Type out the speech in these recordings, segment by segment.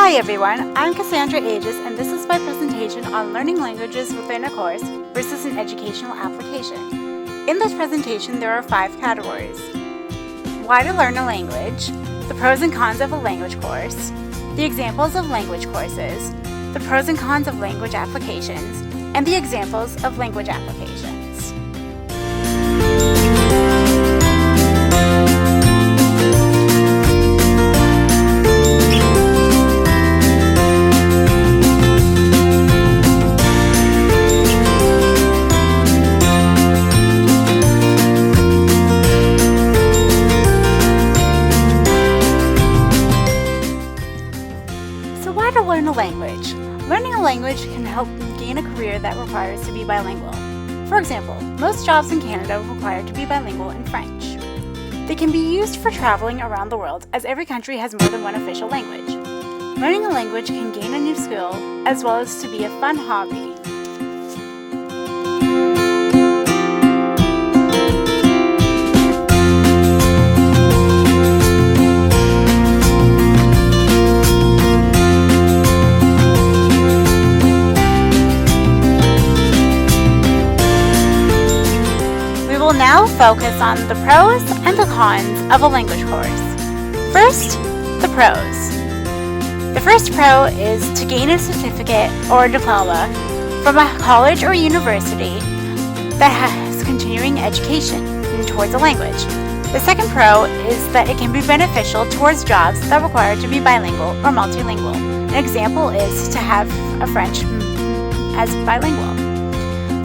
Hi everyone, I'm Cassandra Aegis, and this is my presentation on learning languages within a course versus an educational application. In this presentation, there are 5 categories: why to learn a language, the pros and cons of a language course, the examples of language courses, the pros and cons of language applications, and the examples of language applications. So why to learn a language? Learning a language can help gain a career that requires to be bilingual. For example, most jobs in Canada require to be bilingual in French. They can be used for traveling around the world, as every country has more than one official language. Learning a language can gain a new skill, as well as to be a fun hobby. We will now focus on the pros and the cons of a language course. First, the pros. The first pro is to gain a certificate or a diploma from a college or university that has continuing education towards a language. The second pro is that it can be beneficial towards jobs that require to be bilingual or multilingual. An example is to have a French as bilingual.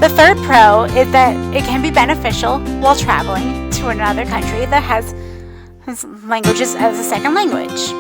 The third pro is that it can be beneficial while traveling to another country that has languages as a second language.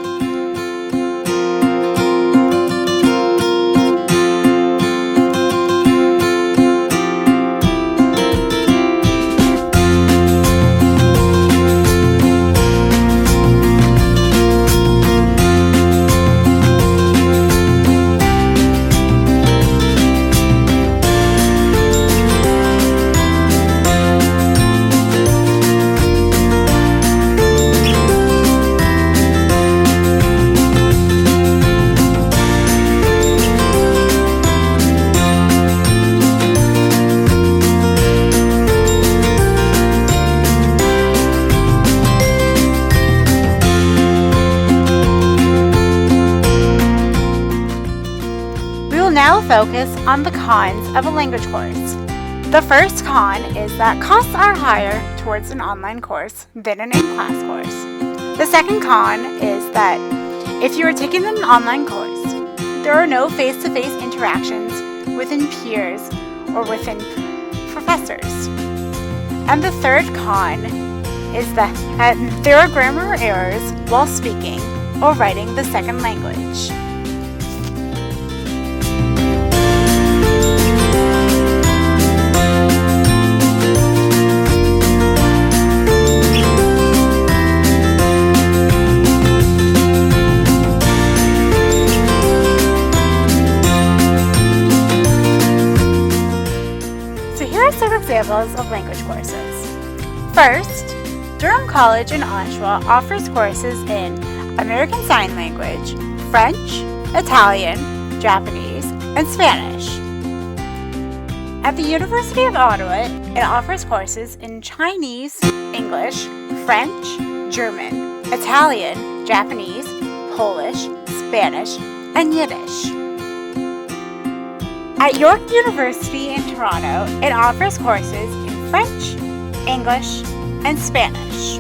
Now focus on the cons of a language course. The first con is that costs are higher towards an online course than an in-class course. The second con is that if you are taking an online course, there are no face-to-face interactions within peers or within professors. And the third con is that there are grammar errors while speaking or writing the second language. Some examples of language courses. First, Durham College in Oshawa offers courses in American Sign Language, French, Italian, Japanese, and Spanish. At the University of Ottawa, it offers courses in Chinese, English, French, German, Italian, Japanese, Polish, Spanish, and Yiddish. At York University in Toronto, it offers courses in French, English, and Spanish.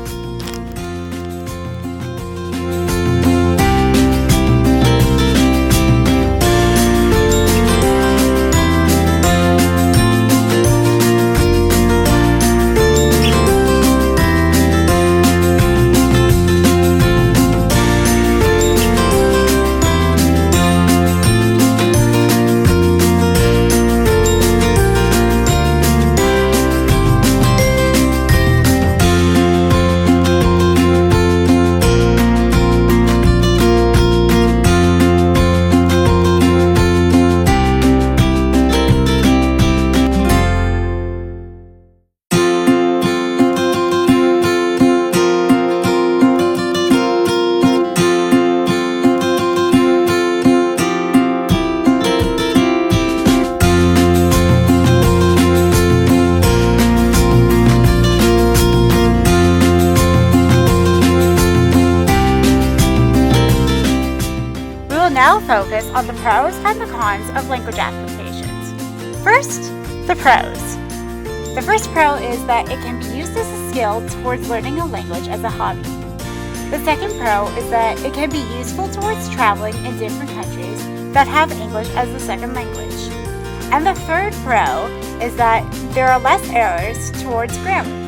will now focus on the pros and the cons of language applications. First, the pros. The first pro is that it can be used as a skill towards learning a language as a hobby. The second pro is that it can be useful towards traveling in different countries that have English as a second language. And the third pro is that there are less errors towards grammar.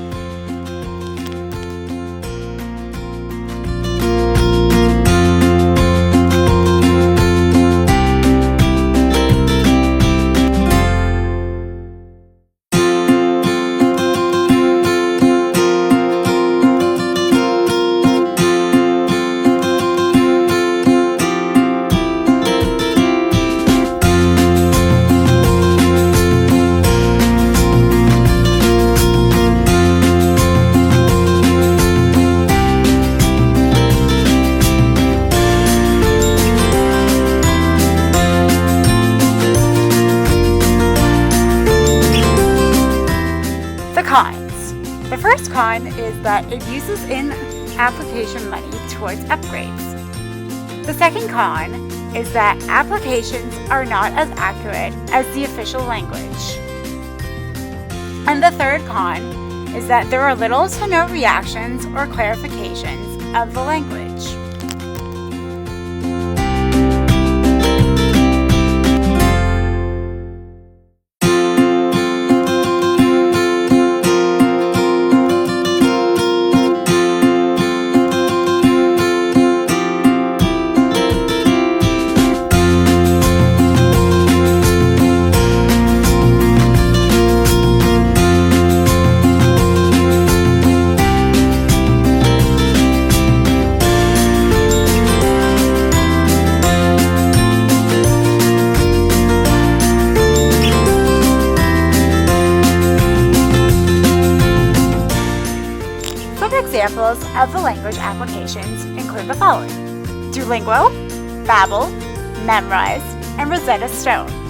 Cons. The first con is that it uses in-application money towards upgrades. The second con is that applications are not as accurate as the official language. And the third con is that there are little to no reactions or clarifications of the language. Examples of the language applications include the following: Duolingo, Babbel, Memrise, and Rosetta Stone.